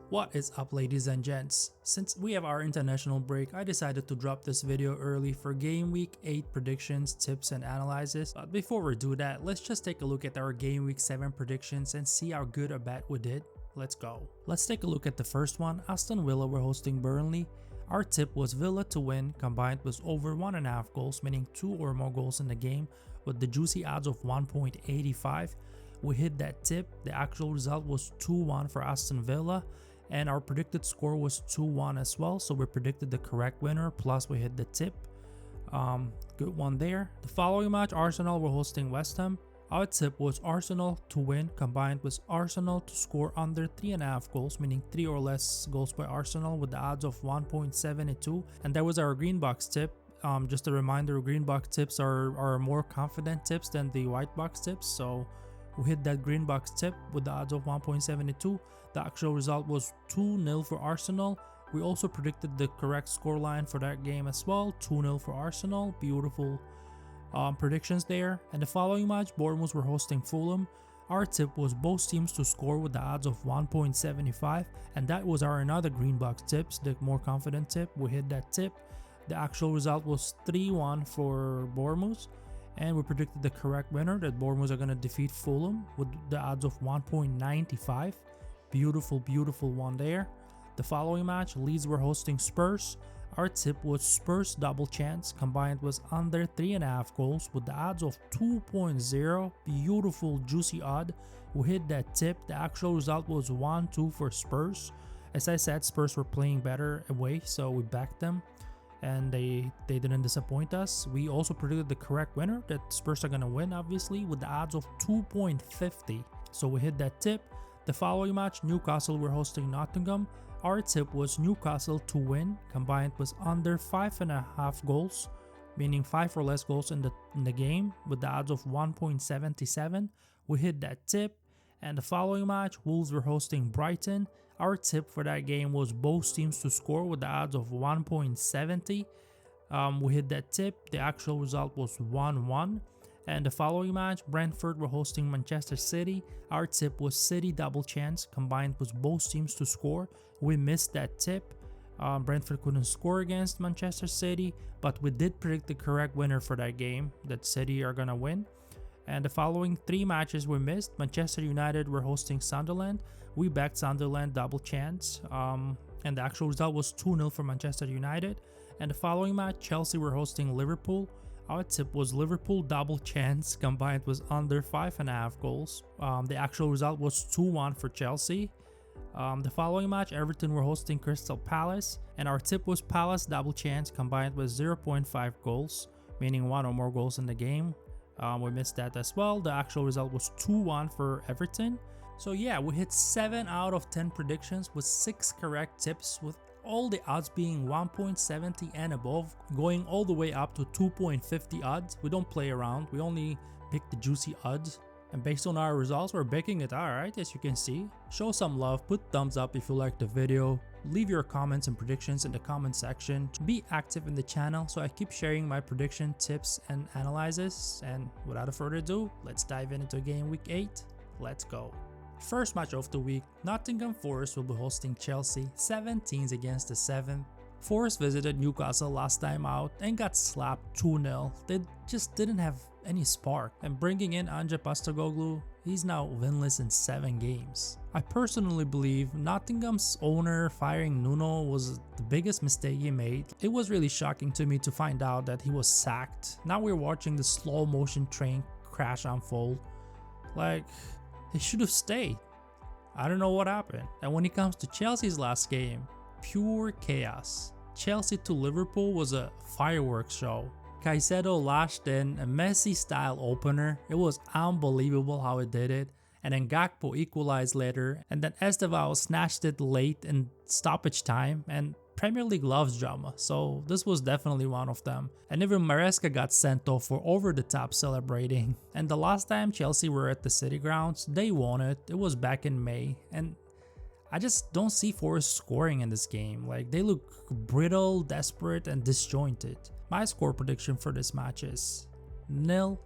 What is up, ladies and gents? Since we have our international break, I decided to drop this video early for Game Week 8 predictions, tips and analysis. But before we do that, let's just take a look at our Game Week 7 predictions and see how good or bad we did. Let's go. Let's take a look at the first one. Aston Villa were hosting Burnley. Our tip was Villa to win, combined with over 1.5 goals, meaning 2 or more goals in the game, with the juicy odds of 1.85. We hit that tip. The actual result was 2-1 for Aston Villa. And our predicted score was 2-1 as well, so we predicted the correct winner, plus we hit the tip. Good one there. The following match, Arsenal were hosting West Ham. Our tip was Arsenal to win, combined with Arsenal to score under 3.5 goals, meaning 3 or less goals by Arsenal, with the odds of 1.72. And that was our green box tip. Just a reminder, green box tips are more confident tips than the white box tips, so we hit that green box tip with the odds of 1.72. The actual result was 2-0 for Arsenal. We also predicted the correct scoreline for that game as well, 2-0 for Arsenal. Beautiful predictions there. And the following match, Bournemouth were hosting Fulham. Our tip was both teams to score with the odds of 1.75, and that was our another green box tips, the more confident tip. We hit that tip. The actual result was 3-1 for Bournemouth. And we predicted the correct winner, that Bournemouth are going to defeat Fulham with the odds of 1.95. Beautiful one there. The following match, Leeds were hosting Spurs. Our tip was Spurs double chance, combined with under 3.5 goals with the odds of 2.0. Beautiful juicy odd. We hit that tip. The actual result was 1-2 for Spurs. As I said, Spurs were playing better away, so we backed them. And they didn't disappoint us. We also predicted the correct winner, that Spurs are gonna win, obviously, with the odds of 2.50. So we hit that tip. The following match, Newcastle were hosting Nottingham. Our tip was Newcastle to win, combined with under 5.5 goals, meaning 5 or less goals in the game, with the odds of 1.77. We hit that tip. And the following match, Wolves were hosting Brighton. Our tip for that game was both teams to score with the odds of 1.70. We hit that tip. The actual result was 1-1. And the following match, Brentford were hosting Manchester City. Our tip was City double chance, combined with both teams to score. We missed that tip. Brentford couldn't score against Manchester City, but we did predict the correct winner for that game, that City are gonna win. And the following 3 matches we missed. Manchester United were hosting Sunderland. We backed Sunderland double chance, and the actual result was 2-0 for Manchester United. And the following match, Chelsea were hosting Liverpool. Our tip was Liverpool double chance, combined with under 5.5 goals. The actual result was 2-1 for Chelsea. The following match, Everton were hosting Crystal Palace, and our tip was Palace double chance, combined with 0.5 goals, meaning 1 or more goals in the game. We missed that as well. The actual result was 2-1 for Everton. So yeah, we hit 7 out of 10 predictions with 6 correct tips, with all the odds being 1.70 and above, going all the way up to 2.50 odds. We don't play around, we only pick the juicy odds. And based on our results, we're baking it alright, as you can see. Show some love, put thumbs up if you liked the video. Leave your comments and predictions in the comment section. Be active in the channel so I keep sharing my prediction, tips and analysis. And without further ado, let's dive into Game Week 8. Let's go. First match of the week, Nottingham Forest will be hosting Chelsea, 17th against the 7th. Forest visited Newcastle last time out and got slapped 2-0. They just didn't have any spark, and bringing in Ange Postecoglou, he's now winless in 7 games. I personally believe Nottingham's owner firing Nuno was the biggest mistake he made. It was really shocking to me to find out that he was sacked. Now we're watching the slow motion train crash unfold. Like, he should have stayed. I don't know what happened. And when it comes to Chelsea's last game, pure chaos. Chelsea to Liverpool was a fireworks show. Caicedo lashed in a Messi-style opener. It was unbelievable how he did it. And then Gakpo equalized later. And then Estevao snatched it late in stoppage time. And Premier League loves drama, so this was definitely one of them. And even Maresca got sent off for over-the-top celebrating. And the last time Chelsea were at the City Grounds, they won it. It was back in May. And I just don't see Forest scoring in this game. Like, they look brittle, desperate, and disjointed. My score prediction for this match is 0-1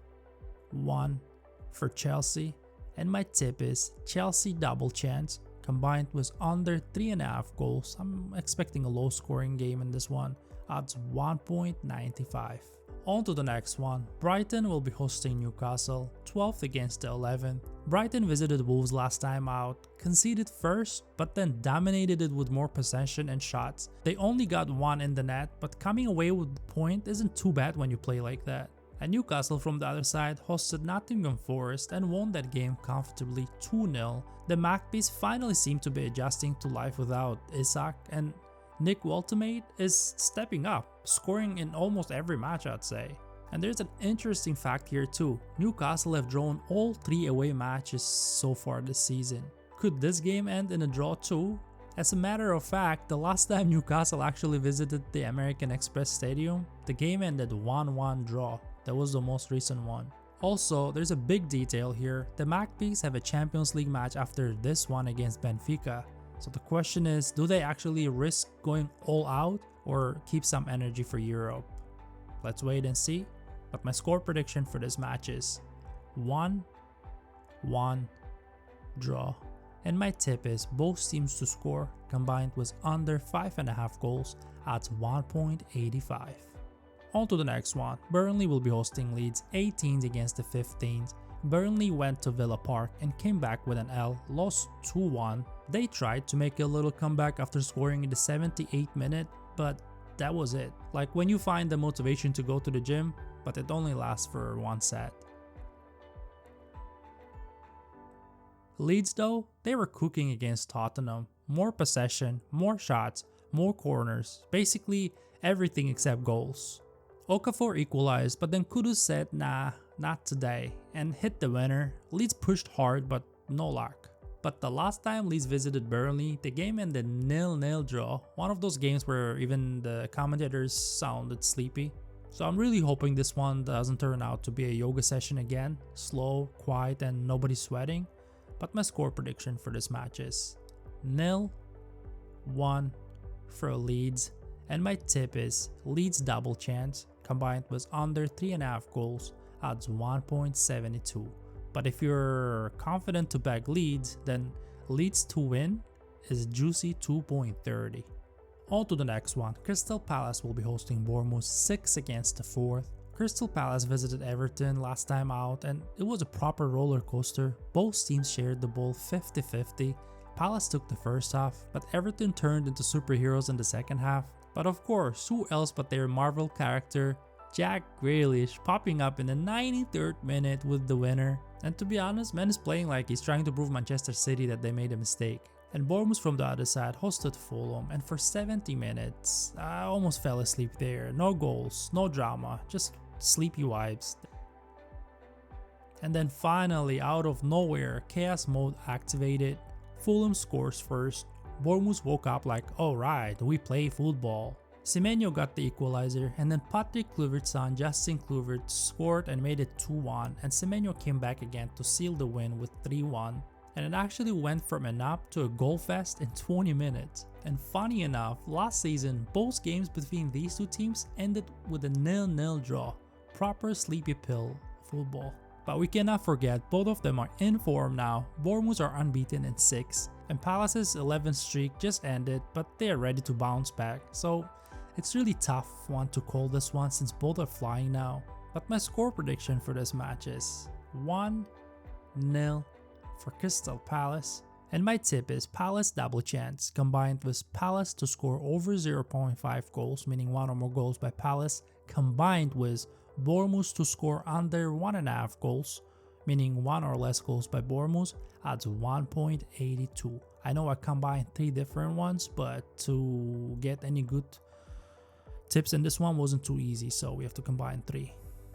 for Chelsea. And my tip is Chelsea double chance, combined was under 3.5 goals. I'm expecting a low scoring game in this one. Odds 1.95. On to the next one. Brighton will be hosting Newcastle, 12th against the 11th. Brighton visited Wolves last time out, conceded first, but then dominated it with more possession and shots. They only got one in the net, but coming away with the point isn't too bad when you play like that. And Newcastle from the other side hosted Nottingham Forest and won that game comfortably 2-0. The Magpies finally seem to be adjusting to life without Isak, and Nick Weltimate is stepping up, scoring in almost every match, I'd say. And there's an interesting fact here too. Newcastle have drawn all 3 away matches so far this season. Could this game end in a draw too? As a matter of fact, the last time Newcastle actually visited the American Express Stadium, the game ended 1-1 draw. That was the most recent one. Also, there's a big detail here. The Magpies have a Champions League match after this one against Benfica. So the question is, do they actually risk going all out or keep some energy for Europe? Let's wait and see. But my score prediction for this match is 1-1 draw. And my tip is both teams to score combined was under 5.5 goals at 1.85. On to the next one. Burnley will be hosting Leeds, 18th against the 15th. Burnley went to Villa Park and came back with an L, lost 2-1. They tried to make a little comeback after scoring in the 78th minute, but that was it. Like when you find the motivation to go to the gym, but it only lasts for one set. Leeds though, they were cooking against Tottenham. More possession, more shots, more corners, basically everything except goals. Okafor equalized, but then Kudus said nah, not today, and hit the winner. Leeds pushed hard but no luck. But the last time Leeds visited Burnley, the game ended 0-0 draw, one of those games where even the commentators sounded sleepy. So I'm really hoping this one doesn't turn out to be a yoga session again, slow, quiet and nobody sweating. But my score prediction for this match is 0-1 for Leeds, and my tip is Leeds double chance combined was under 3.5 goals, odds 1.72. But if you're confident to back Leeds, then Leeds to win is juicy 2.30. On to the next one. Crystal Palace will be hosting Bournemouth, 6th against the 4th. Crystal Palace visited Everton last time out and it was a proper roller coaster. Both teams shared the ball 50-50. Palace took the first half, but Everton turned into superheroes in the second half. But of course, who else but their Marvel character, Jack Grealish, popping up in the 93rd minute with the winner. And to be honest, man is playing like he's trying to prove Manchester City that they made a mistake. And Bournemouth from the other side hosted Fulham, and for 70 minutes, I almost fell asleep there. No goals, no drama, just sleepy vibes. And then finally, out of nowhere, chaos mode activated. Fulham scores first. Bournemouth woke up like, alright, we play football. Semenyo got the equalizer, and then Patrick Kluivert's son Justin Kluivert scored and made it 2-1, and Semenyo came back again to seal the win with 3-1. And it actually went from a nap to a goal fest in 20 minutes. And funny enough, last season, both games between these two teams ended with a 0-0 draw. Proper sleepy pill football. But we cannot forget, both of them are in form now. Bournemouth are unbeaten in 6, and Palace's 11th streak just ended, but they are ready to bounce back. So it's really tough one to call this one since both are flying now. But my score prediction for this match is 1-0 for Crystal Palace. And my tip is Palace double chance combined with Palace to score over 0.5 goals, meaning 1 or more goals by Palace, combined with Bournemouth to score under 1.5 goals, meaning 1 or less goals by Bournemouth, adds 1.82. I know I combined 3 different ones, but to get any good tips in this one wasn't too easy, so we have to combine 3.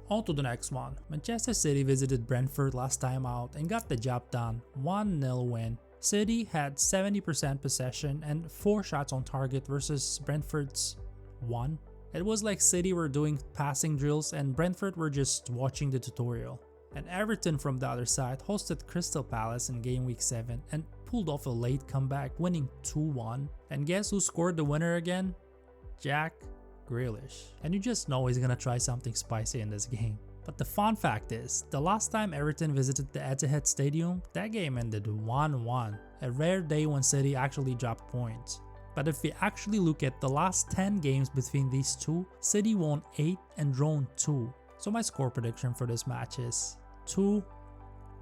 On to the next one. Manchester City visited Brentford last time out and got the job done, 1-0 win. City had 70% possession and 4 shots on target versus Brentford's 1. It was like City were doing passing drills and Brentford were just watching the tutorial. And Everton from the other side hosted Crystal Palace in Gameweek 7 and pulled off a late comeback, winning 2-1. And guess who scored the winner again? Jack Grealish. And you just know he's gonna try something spicy in this game. But the fun fact is, the last time Everton visited the Etihad Stadium, that game ended 1-1, a rare day when City actually dropped points. But if we actually look at the last 10 games between these two, City won 8 and drawn 2. So my score prediction for this match is 2-1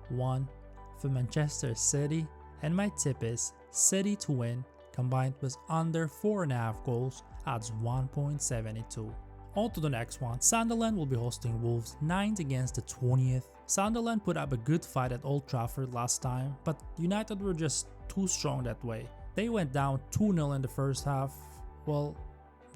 for Manchester City, and my tip is City to win combined with under 4.5 goals odds 1.72. On to the next one. Sunderland will be hosting Wolves 9th against the 20th. Sunderland put up a good fight at Old Trafford last time, but United were just too strong that way. They went down 2-0 in the first half. Well,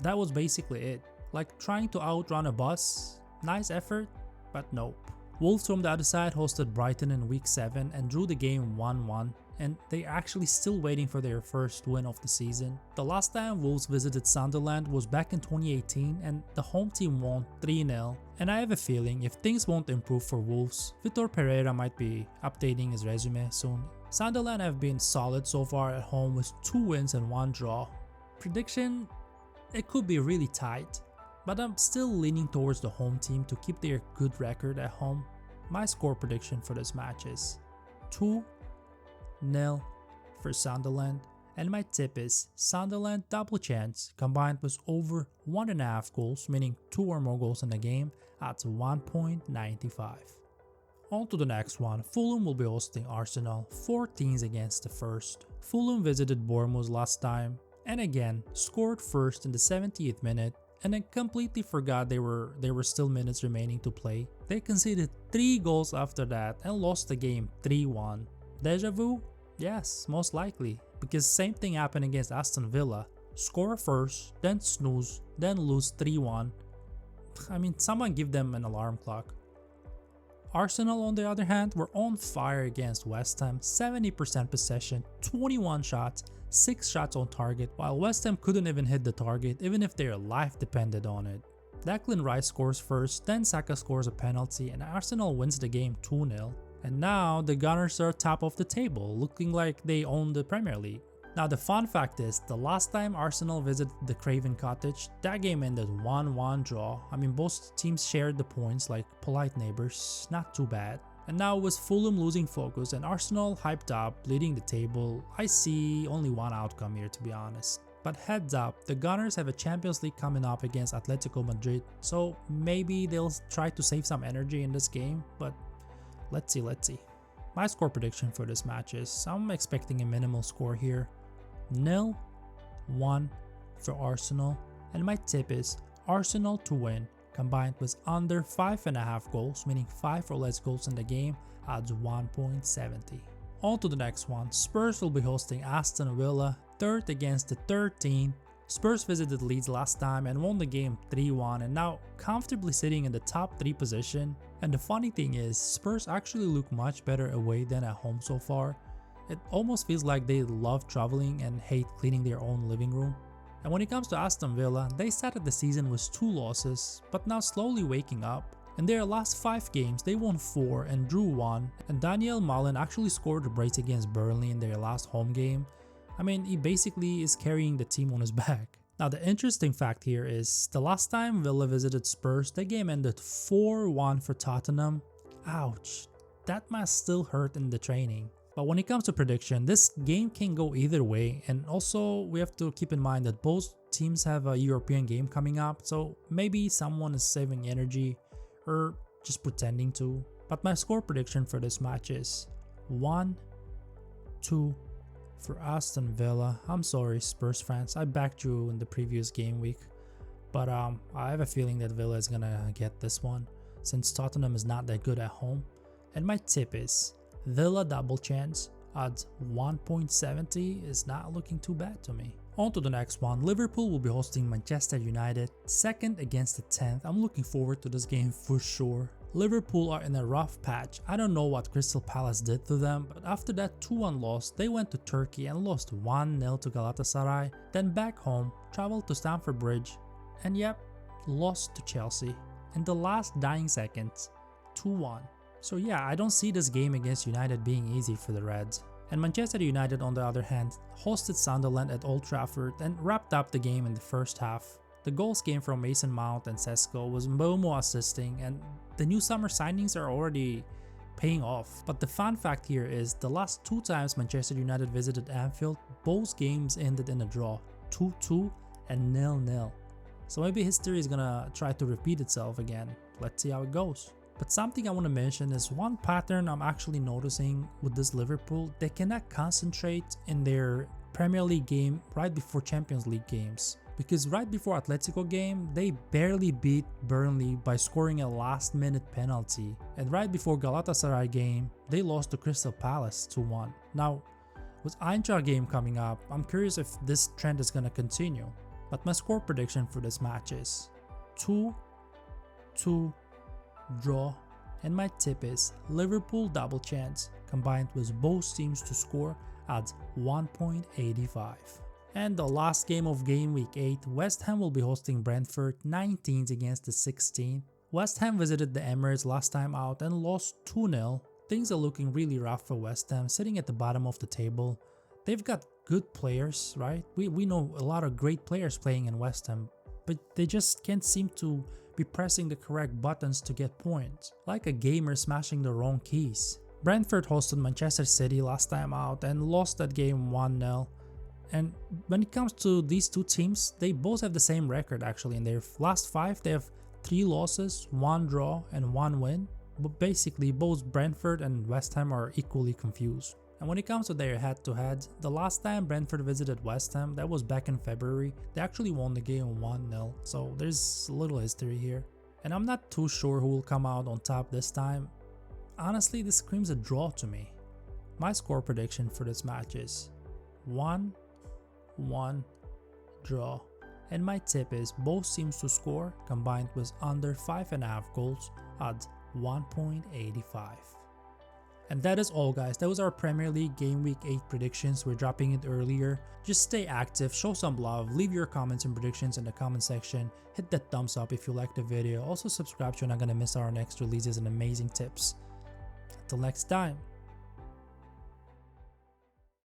that was basically it. Like trying to outrun a bus. Nice effort, but nope. Wolves from the other side hosted Brighton in week 7 and drew the game 1-1. And they're actually still waiting for their first win of the season. The last time Wolves visited Sunderland was back in 2018 and the home team won 3-0. And I have a feeling if things won't improve for Wolves, Vitor Pereira might be updating his resume soon. Sunderland have been solid so far at home with 2 wins and 1 draw. Prediction? It could be really tight, but I'm still leaning towards the home team to keep their good record at home. My score prediction for this match is 2-0 for Sunderland, and my tip is Sunderland double chance combined with over 1.5 goals, meaning 2 or more goals in the game at 1.95. On to the next one. Fulham will be hosting Arsenal, 14th against the first. Fulham visited Bournemouth last time and again scored first in the 70th minute and then completely forgot there were still minutes remaining to play. They conceded 3 goals after that and lost the game 3-1. Deja vu? Yes, most likely, because same thing happened against Aston Villa. Score first, then snooze, then lose 3-1. I mean, someone give them an alarm clock. Arsenal on the other hand were on fire against West Ham, 70% possession, 21 shots, 6 shots on target, while West Ham couldn't even hit the target even if their life depended on it. Declan Rice scores first, then Saka scores a penalty and Arsenal wins the game 2-0. And now the Gunners are top of the table, looking like they own the Premier League. Now the fun fact is, the last time Arsenal visited the Craven Cottage, that game ended 1-1 draw. I mean, both teams shared the points like polite neighbors, not too bad. And now with Fulham losing focus and Arsenal hyped up, leading the table, I see only one outcome here to be honest. But heads up, the Gunners have a Champions League coming up against Atletico Madrid, so maybe they'll try to save some energy in this game, but let's see. My score prediction for this match is, I'm expecting a minimal score here. 0-1 for Arsenal, and my tip is Arsenal to win combined with under 5.5 goals, meaning 5 or less goals in the game, odds 1.70. On to the next one. Spurs will be hosting Aston Villa, 3rd against the 13th. Spurs visited Leeds last time and won the game 3-1 and now comfortably sitting in the top 3 position. And the funny thing is, Spurs actually look much better away than at home so far. It almost feels like they love traveling and hate cleaning their own living room. And when it comes to Aston Villa, they started the season with 2 losses, but now slowly waking up. In their last 5 games, they won 4 and drew 1, and Daniel Malen actually scored a brace against Burnley in their last home game. I mean, he basically is carrying the team on his back. Now the interesting fact here is, the last time Villa visited Spurs, the game ended 4-1 for Tottenham. Ouch, that must still hurt in the training. But when it comes to prediction, this game can go either way, and also we have to keep in mind that both teams have a European game coming up, so maybe someone is saving energy or just pretending to. But my score prediction for this match is 1-2 for Aston Villa. I'm sorry Spurs fans, I backed you in the previous game week, but I have a feeling that Villa is gonna get this one since Tottenham is not that good at home. And my tip is Villa double chance, odds 1.70 is not looking too bad to me. On to the next one. Liverpool will be hosting Manchester United, 2nd against the 10th. I'm looking forward to this game for sure. Liverpool are in a rough patch. I don't know what Crystal Palace did to them, but after that 2-1 loss, they went to Turkey and lost 1-0 to Galatasaray, then back home, traveled to Stamford Bridge, and yep, lost to Chelsea in the last dying seconds, 2-1. So yeah, I don't see this game against United being easy for the Reds. And Manchester United on the other hand hosted Sunderland at Old Trafford and wrapped up the game in the first half. The goals came from Mason Mount and Sesko, with Mbeumo assisting, and the new summer signings are already paying off. But the fun fact here is the last 2 times Manchester United visited Anfield, both games ended in a draw, 2-2 and 0-0. So maybe history is gonna try to repeat itself again. Let's see how it goes. But something I want to mention is one pattern I'm actually noticing with this Liverpool. They cannot concentrate in their Premier League game right before Champions League games. Because right before Atletico game, they barely beat Burnley by scoring a last-minute penalty. And right before Galatasaray game, they lost to Crystal Palace 2-1. Now, with Eintracht game coming up, I'm curious if this trend is gonna continue. But my score prediction for this match is 2-2 draw, and my tip is Liverpool double chance combined with both teams to score at 1.85. And the last game of Game Week 8, West Ham will be hosting Brentford, 19th against the 16th. West Ham visited the Emirates last time out and lost 2-0. Things are looking really rough for West Ham, sitting at the bottom of the table. They've got good players, right? We know a lot of great players playing in West Ham, but they just can't seem to be pressing the correct buttons to get points, like a gamer smashing the wrong keys. Brentford hosted Manchester City last time out and lost that game 1-0. And when it comes to these two teams, they both have the same record actually. In their last 5, they have 3 losses, 1 draw and 1 win. But basically both Brentford and West Ham are equally confused. And when it comes to their head-to-head, the last time Brentford visited West Ham, that was back in February, they actually won the game 1-0, so there's a little history here. And I'm not too sure who will come out on top this time. Honestly, this screams a draw to me. My score prediction for this match is 1-1 draw, and my tip is both teams to score combined with under 5.5 goals at 1.85. And that is all, guys. That was our Premier League Game Week 8 predictions. We're dropping it earlier. Just stay active, show some love, leave your comments and predictions in the comment section. Hit that thumbs up if you liked the video. Also subscribe so you're not gonna miss our next releases and amazing tips. Until next time.